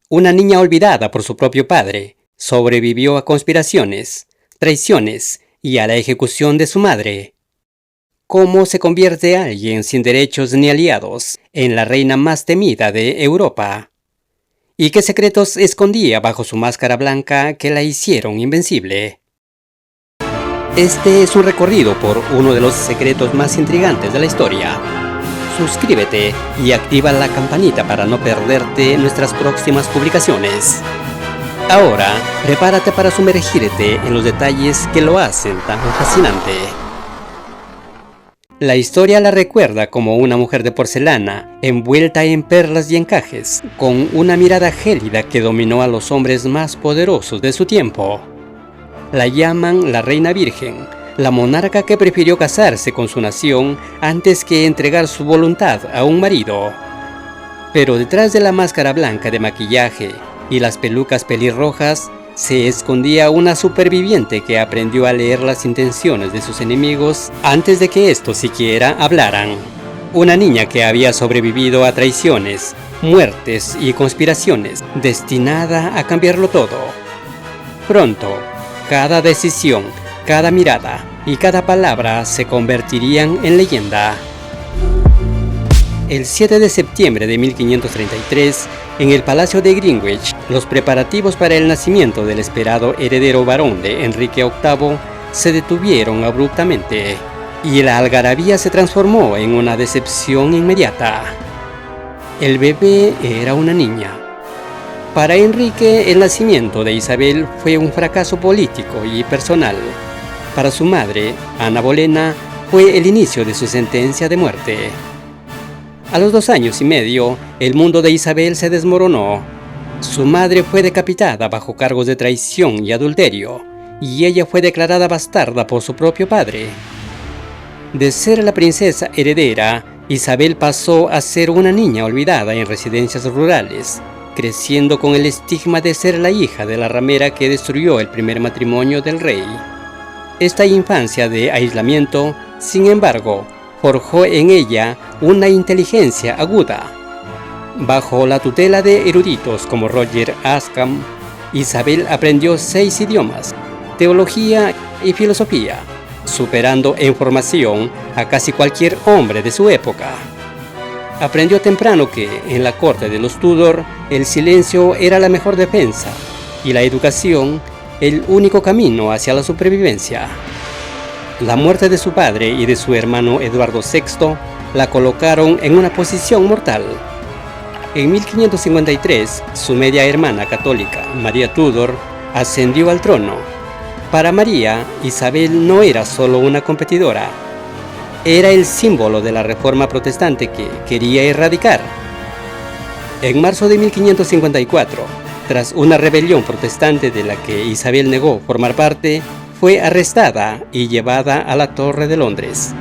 Una niña olvidada por su propio padre, sobrevivió a conspiraciones, traiciones y a la ejecución de su madre. ¿Cómo se convierte alguien sin derechos ni aliados en la reina más temida de Europa? ¿Y qué secretos escondía bajo su máscara blanca que la hicieron invencible? Este es un recorrido por uno de los secretos más intrigantes de la historia. Suscríbete y activa la campanita para no perderte nuestras próximas publicaciones. Ahora, prepárate para sumergirte en los detalles que lo hacen tan fascinante. La historia la recuerda como una mujer de porcelana, envuelta en perlas y encajes, con una mirada gélida que dominó a los hombres más poderosos de su tiempo. La llaman la Reina Virgen, la monarca que prefirió casarse con su nación antes que entregar su voluntad a un marido. Pero detrás de la máscara blanca de maquillaje y las pelucas pelirrojas, se escondía una superviviente que aprendió a leer las intenciones de sus enemigos antes de que estos siquiera hablaran. Una niña que había sobrevivido a traiciones, muertes y conspiraciones, destinada a cambiarlo todo. Pronto, cada decisión, cada mirada y cada palabra se convertirían en leyenda. El 7 de septiembre de 1533, en el Palacio de Greenwich, los preparativos para el nacimiento del esperado heredero varón de Enrique VIII se detuvieron abruptamente, y la algarabía se transformó en una decepción inmediata. El bebé era una niña. Para Enrique, el nacimiento de Isabel fue un fracaso político y personal. Para su madre, Ana Bolena, fue el inicio de su sentencia de muerte. A los 2 años y medio, el mundo de Isabel se desmoronó. Su madre fue decapitada bajo cargos de traición y adulterio, y ella fue declarada bastarda por su propio padre. De ser la princesa heredera, Isabel pasó a ser una niña olvidada en residencias rurales, creciendo con el estigma de ser la hija de la ramera que destruyó el primer matrimonio del rey. Esta infancia de aislamiento, sin embargo, forjó en ella una inteligencia aguda. Bajo la tutela de eruditos como Roger Ascham, Isabel aprendió 6 idiomas, teología y filosofía, superando en formación a casi cualquier hombre de su época. Aprendió temprano que, en la corte de los Tudor, el silencio era la mejor defensa y la educación el único camino hacia la supervivencia. La muerte de su padre y de su hermano Eduardo VI la colocaron en una posición mortal. En 1553, su media hermana católica, María Tudor, ascendió al trono. Para María, Isabel no era solo una competidora, era el símbolo de la reforma protestante que quería erradicar. En marzo de 1554, tras una rebelión protestante de la que Isabel negó formar parte, fue arrestada y llevada a la Torre de Londres.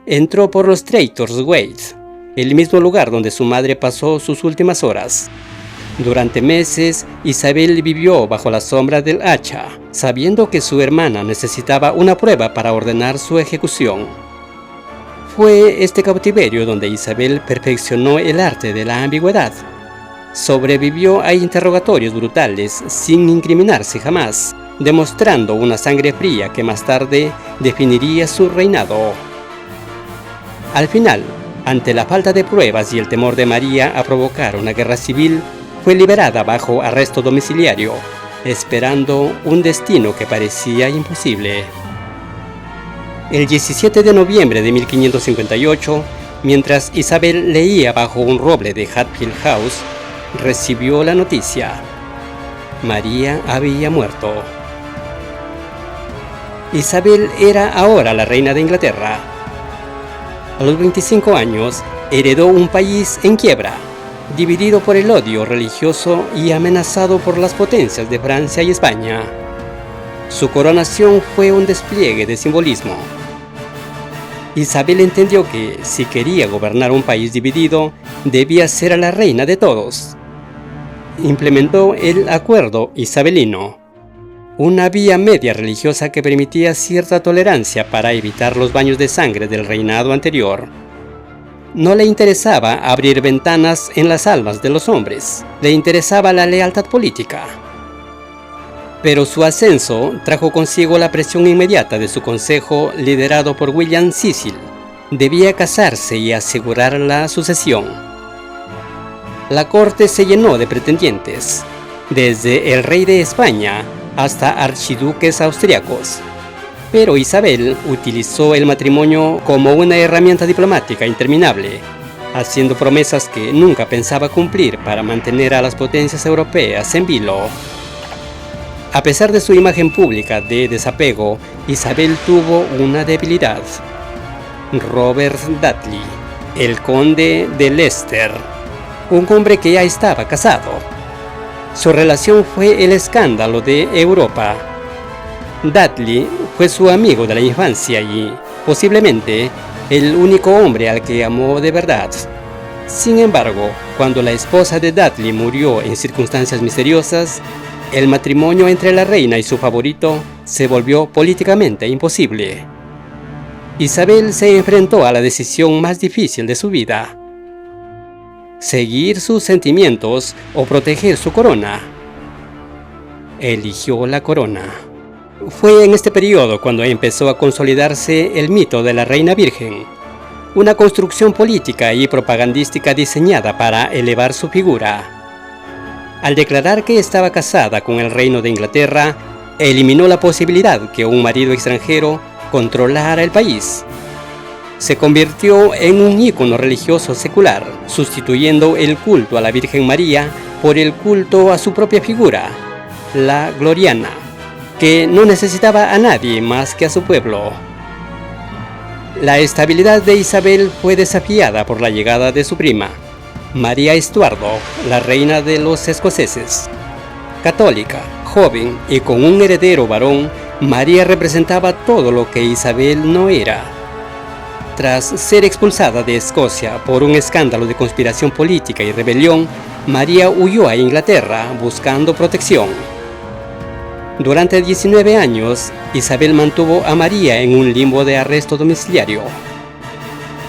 Entró por los Traitors' Gate, el mismo lugar donde su madre pasó sus últimas horas. Durante meses, Isabel vivió bajo la sombra del hacha, sabiendo que su hermana necesitaba una prueba para ordenar su ejecución. Fue este cautiverio donde Isabel perfeccionó el arte de la ambigüedad. Sobrevivió a interrogatorios brutales sin incriminarse jamás, demostrando una sangre fría que más tarde definiría su reinado. Al final, ante la falta de pruebas y el temor de María a provocar una guerra civil, fue liberada bajo arresto domiciliario, esperando un destino que parecía imposible. El 17 de noviembre de 1558, mientras Isabel leía bajo un roble de Hatfield House, recibió la noticia: María había muerto. Isabel era ahora la reina de Inglaterra. A los 25 años, heredó un país en quiebra, dividido por el odio religioso y amenazado por las potencias de Francia y España. Su coronación fue un despliegue de simbolismo. Isabel entendió que, si quería gobernar un país dividido, debía ser la reina de todos. Implementó el Acuerdo Isabelino, una vía media religiosa que permitía cierta tolerancia para evitar los baños de sangre del reinado anterior. No le interesaba abrir ventanas en las almas de los hombres, le interesaba la lealtad política. Pero su ascenso trajo consigo la presión inmediata de su consejo liderado por William Cecil. Debía casarse y asegurar la sucesión. La corte se llenó de pretendientes, desde el rey de España hasta archiduques austriacos. Pero Isabel utilizó el matrimonio como una herramienta diplomática interminable, haciendo promesas que nunca pensaba cumplir para mantener a las potencias europeas en vilo. A pesar de su imagen pública de desapego, Isabel tuvo una debilidad. Robert Dudley, el conde de Leicester, un hombre que ya estaba casado. Su relación fue el escándalo de Europa. Dudley fue su amigo de la infancia y, posiblemente, el único hombre al que amó de verdad. Sin embargo, cuando la esposa de Dudley murió en circunstancias misteriosas, el matrimonio entre la reina y su favorito se volvió políticamente imposible. Isabel se enfrentó a la decisión más difícil de su vida: seguir sus sentimientos o proteger su corona. Eligió la corona. Fue en este periodo cuando empezó a consolidarse el mito de la Reina Virgen, una construcción política y propagandística diseñada para elevar su figura. Al declarar que estaba casada con el reino de Inglaterra, eliminó la posibilidad que un marido extranjero controlara el país. Se convirtió en un ícono religioso secular, sustituyendo el culto a la Virgen María por el culto a su propia figura, la Gloriana, que no necesitaba a nadie más que a su pueblo. La estabilidad de Isabel fue desafiada por la llegada de su prima, María Estuardo, la reina de los escoceses. Católica, joven y con un heredero varón, María representaba todo lo que Isabel no era. Tras ser expulsada de Escocia por un escándalo de conspiración política y rebelión, María huyó a Inglaterra buscando protección. Durante 19 años, Isabel mantuvo a María en un limbo de arresto domiciliario.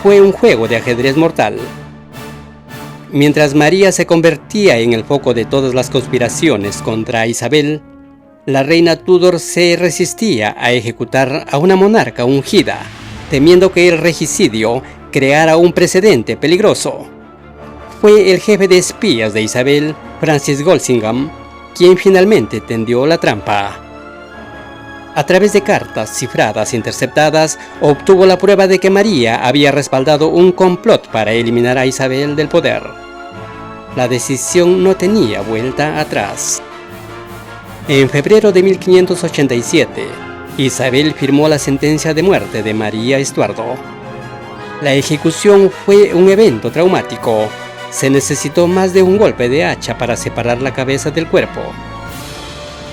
Fue un juego de ajedrez mortal. Mientras María se convertía en el foco de todas las conspiraciones contra Isabel, la reina Tudor se resistía a ejecutar a una monarca ungida, temiendo que el regicidio creara un precedente peligroso. Fue el jefe de espías de Isabel, Francis Walsingham, quien finalmente tendió la trampa. A través de cartas cifradas interceptadas, obtuvo la prueba de que María había respaldado un complot para eliminar a Isabel del poder. La decisión no tenía vuelta atrás. En febrero de 1587, Isabel firmó la sentencia de muerte de María Estuardo. La ejecución fue un evento traumático. Se necesitó más de un golpe de hacha para separar la cabeza del cuerpo.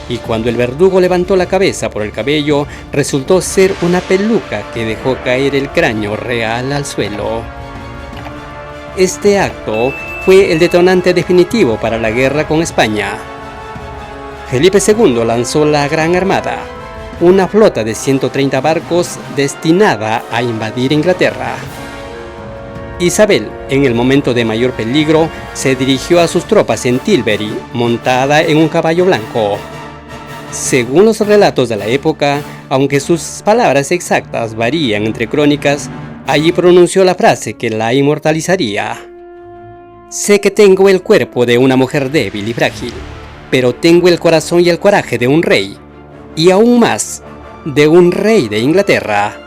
Y cuando el verdugo levantó la cabeza por el cabello, resultó ser una peluca que dejó caer el cráneo real al suelo. Este acto fue el detonante definitivo para la guerra con España. Felipe II lanzó la Gran Armada, una flota de 130 barcos destinada a invadir Inglaterra. Isabel, en el momento de mayor peligro, se dirigió a sus tropas en Tilbury, montada en un caballo blanco. Según los relatos de la época, aunque sus palabras exactas varían entre crónicas, allí pronunció la frase que la inmortalizaría: «Sé que tengo el cuerpo de una mujer débil y frágil, pero tengo el corazón y el coraje de un rey, y aún más, de un rey de Inglaterra».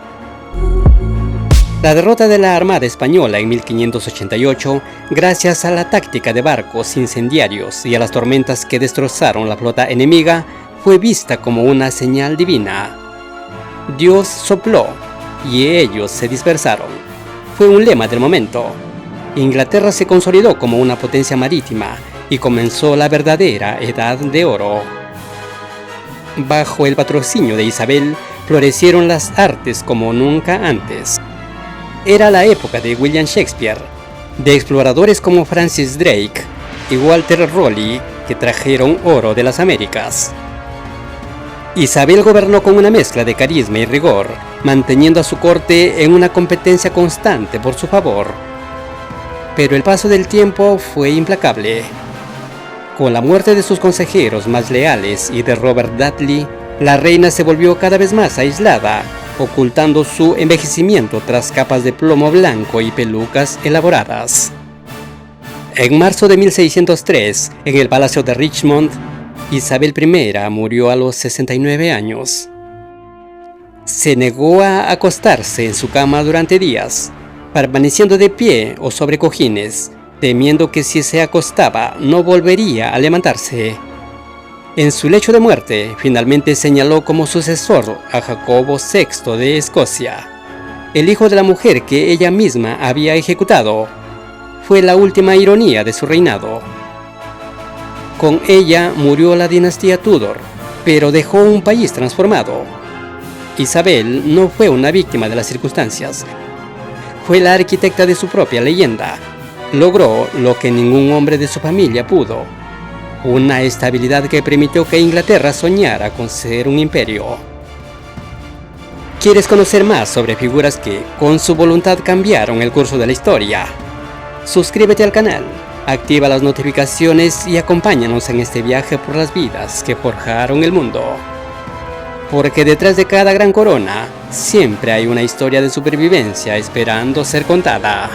La derrota de la Armada Española en 1588, gracias a la táctica de barcos incendiarios y a las tormentas que destrozaron la flota enemiga, fue vista como una señal divina. Dios sopló y ellos se dispersaron. Fue un lema del momento. Inglaterra se consolidó como una potencia marítima y comenzó la verdadera Edad de Oro. Bajo el patrocinio de Isabel, florecieron las artes como nunca antes. Era la época de William Shakespeare, de exploradores como Francis Drake y Walter Raleigh que trajeron oro de las Américas. Isabel gobernó con una mezcla de carisma y rigor, manteniendo a su corte en una competencia constante por su favor, Pero el paso del tiempo fue implacable. Con la muerte de sus consejeros más leales y de Robert Dudley, la reina se volvió cada vez más aislada, ocultando su envejecimiento tras capas de plomo blanco y pelucas elaboradas. En marzo de 1603, en el Palacio de Richmond, Isabel I murió a los 69 años. Se negó a acostarse en su cama durante días, permaneciendo de pie o sobre cojines, temiendo que si se acostaba no volvería a levantarse. En su lecho de muerte, finalmente señaló como sucesor a Jacobo VI de Escocia, el hijo de la mujer que ella misma había ejecutado. Fue la última ironía de su reinado. Con ella murió la dinastía Tudor, pero dejó un país transformado. Isabel no fue una víctima de las circunstancias. Fue la arquitecta de su propia leyenda. Logró lo que ningún hombre de su familia pudo: una estabilidad que permitió que Inglaterra soñara con ser un imperio. ¿Quieres conocer más sobre figuras que, con su voluntad, cambiaron el curso de la historia? Suscríbete al canal, activa las notificaciones y acompáñanos en este viaje por las vidas que forjaron el mundo. Porque detrás de cada gran corona, siempre hay una historia de supervivencia esperando ser contada.